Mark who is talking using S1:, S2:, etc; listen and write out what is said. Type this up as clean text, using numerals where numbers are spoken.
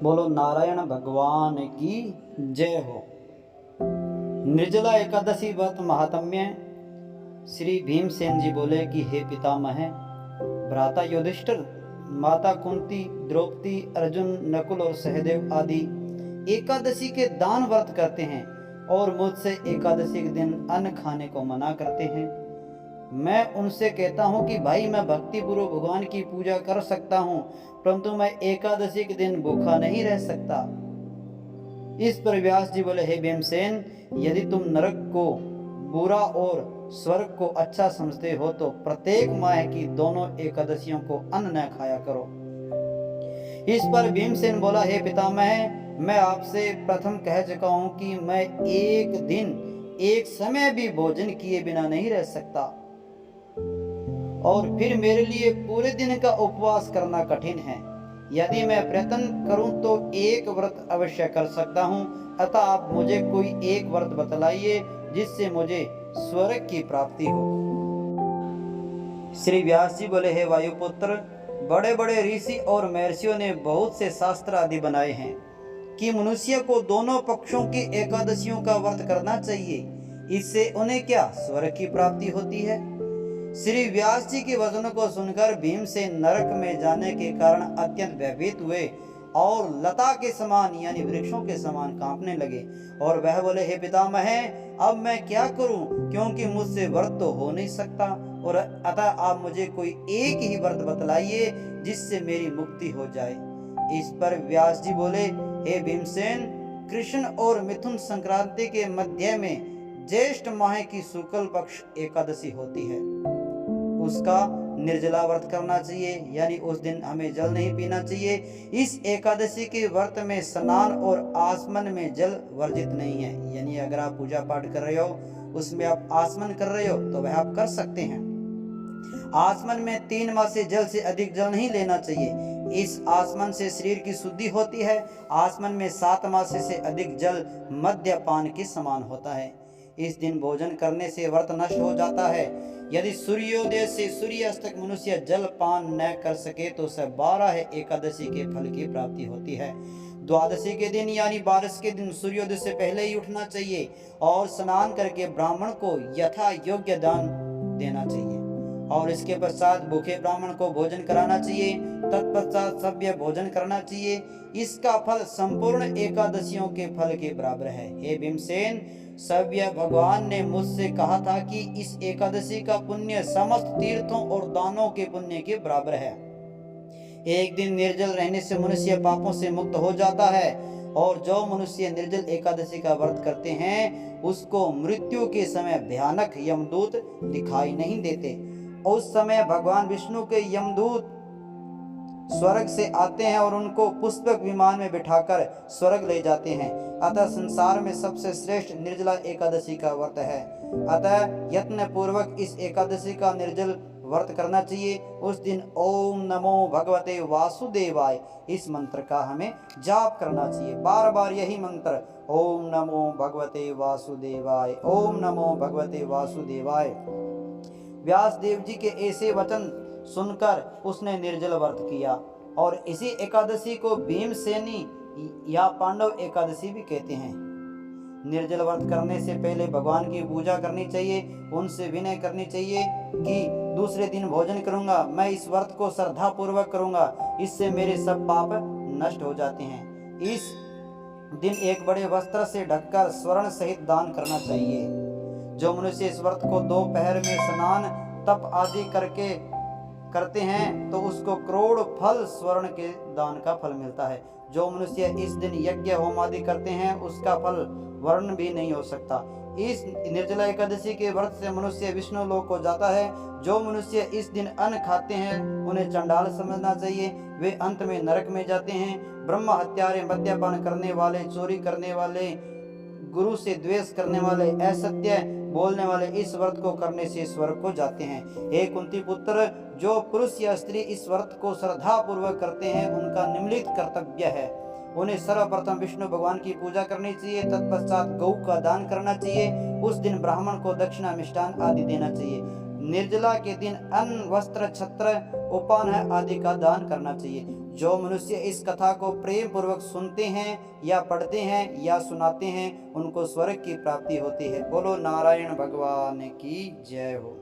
S1: बोलो नारायण भगवान की जय हो। निर्जला एकादशी व्रत महात्म्य। श्री भीमसेन जी बोले कि हे पितामह, भ्राता युधिष्ठिर, माता कुंती, द्रौपदी, अर्जुन, नकुल और सहदेव आदि एकादशी के दान व्रत करते हैं और मुझसे एकादशी के दिन अन्न खाने को मना करते हैं। मैं उनसे कहता हूँ कि भाई, मैं भक्ति पूर्वक भगवान की पूजा कर सकता हूँ, परंतु मैं एकादशी के दिन भूखा नहीं रह सकता। इस पर व्यास जी बोले, हे भीमसेन, यदि तुम नरक को बुरा और स्वर्ग को अच्छा समझते हो तो प्रत्येक माह की दोनों एकादशियों को अन्न न खाया करो। इस पर भीमसेन बोला, हे पितामह, मैं आपसे प्रथम कह चुका हूं कि मैं एक दिन एक समय भी भोजन किए बिना नहीं रह सकता, और फिर मेरे लिए पूरे दिन का उपवास करना कठिन है। यदि मैं प्रयत्न करूं तो एक व्रत अवश्य कर सकता हूं, अतः आप मुझे कोई एक व्रत बतलाइए जिससे मुझे स्वर्ग की प्राप्ति हो। श्री व्यास जी बोले, हे वायुपुत्र, बड़े बड़े ऋषि और महर्षियों ने बहुत से शास्त्र आदि बनाए हैं कि मनुष्य को दोनों पक्षों की एकादशियों का व्रत करना चाहिए, इससे उन्हें क्या स्वर्ग की प्राप्ति होती है। श्री व्यास जी के वचनों को सुनकर भीमसेन नरक में जाने के कारण अत्यंत भयभीत हुए और लता के समान यानी वृक्षों के समान कांपने लगे, और वह बोले, हे पितामह, अब मैं क्या करूं, क्योंकि मुझसे व्रत तो हो नहीं सकता, और अतः आप मुझे कोई एक ही व्रत बतलाइए जिससे मेरी मुक्ति हो जाए। इस पर व्यास जी बोले, हे भीमसेन, कृष्ण और मिथुन संक्रांति के मध्य में ज्येष्ठ माह की शुक्ल पक्ष एकादशी होती है, उसका निर्जला व्रत करना चाहिए, यानी उस दिन हमें जल नहीं पीना चाहिए। इस एकादशी के व्रत में स्नान और आचमन में जल वर्जित नहीं है, यानी अगर आप पूजा पाठ कर रहे हो उसमें आप आचमन कर रहे हो तो वह आप कर सकते हैं। आचमन में 3 मास से जल से अधिक जल नहीं लेना चाहिए। इस आचमन से शरीर की शुद्धि होती है। आचमन में 7 मास से अधिक जल मद्यपान के समान होता है। इस दिन भोजन करने से व्रत नष्ट हो जाता है। यदि सूर्योदय से सूर्यास्त तक मनुष्य जल पान न कर सके तो उसे 12 एकादशी के फल की प्राप्ति होती है। द्वादशी के दिन यानी 12 के दिन सूर्योदय से पहले ही उठना चाहिए और स्नान करके ब्राह्मण को यथा योग्य दान देना चाहिए, और इसके पश्चात भूखे ब्राह्मण को भोजन कराना चाहिए। तत्पश्चात सभ्य भोजन करना चाहिए। इसका फल संपूर्ण एकादशियों के फल के बराबर है। हे भीमसेन, सभ्य भगवान ने मुझसे कहा था कि इस एकादशी का पुण्य समस्त तीर्थों और दानों के पुण्य के बराबर है। एक दिन निर्जल रहने से मनुष्य पापों से मुक्त हो जाता है, और जो मनुष्य निर्जल एकादशी का व्रत करते हैं उसको मृत्यु के समय भयानक यमदूत दिखाई नहीं देते। उस समय भगवान विष्णु के यमदूत स्वर्ग से आते हैं और उनको पुष्पक विमान में बिठाकर स्वर्ग ले जाते हैं। अतः संसार में सबसे श्रेष्ठ निर्जला एकादशी का व्रत है। अतः यत्न पूर्वक इस एकादशी का निर्जल व्रत करना चाहिए। उस दिन ओम नमो भगवते वासुदेवाय इस मंत्र का हमें जाप करना चाहिए। बार बार यही मंत्र, ओम नमो भगवते वासुदेवाय, ओम नमो भगवते वासुदेवाय। व्यास देव जी के ऐसे वचन सुनकर उसने निर्जल व्रत किया, और इसी एकादशी को भीमसेनी या पांडव एकादशी भी कहते हैं। निर्जल व्रत करने से पहले भगवान की पूजा करनी चाहिए, उनसे विनय करनी चाहिए कि दूसरे दिन भोजन करूंगा, मैं इस व्रत को श्रद्धा पूर्वक करूंगा, इससे मेरे सब पाप नष्ट हो जाते हैं। इस दिन एक बड़े वस्त्र से ढककर स्वर्ण सहित दान करना चाहिए। जो मनुष्य इस व्रत को दोपहर में स्नान तप आदि करते हैं तो उसको करोड़ फल स्वर्ण के दान का फल मिलता है। जो मनुष्य इस दिन यज्ञ होम आदि करते हैं उसका फल वर्ण भी नहीं हो सकता। इस निर्जला एकादशी के व्रत से मनुष्य विष्णु लोक को जाता है। जो मनुष्य इस दिन अन्न खाते हैं उन्हें चंडाल समझना चाहिए, वे अंत में नरक में जाते हैं। ब्रह्म हत्यारे, मद्यपान करने वाले, चोरी करने वाले, गुरु से द्वेष करने वाले, असत्य बोलने वाले इस व्रत को करने से स्वर्ग को जाते हैं। हे कुंती पुत्र, जो पुरुष या स्त्री इस व्रत को श्रद्धा पूर्वक करते हैं उनका निम्नलिखित कर्तव्य है। उन्हें सर्वप्रथम विष्णु भगवान की पूजा करनी चाहिए, तत्पश्चात गौ का दान करना चाहिए। उस दिन ब्राह्मण को दक्षिणा, मिष्टान आदि देना चाहिए। निर्जला के दिन अन्न, वस्त्र, छत्र, उपान आदि का दान करना चाहिए। जो मनुष्य इस कथा को प्रेम पूर्वक सुनते हैं या पढ़ते हैं या सुनाते हैं, उनको स्वर्ग की प्राप्ति होती है। बोलो नारायण भगवान की जय हो।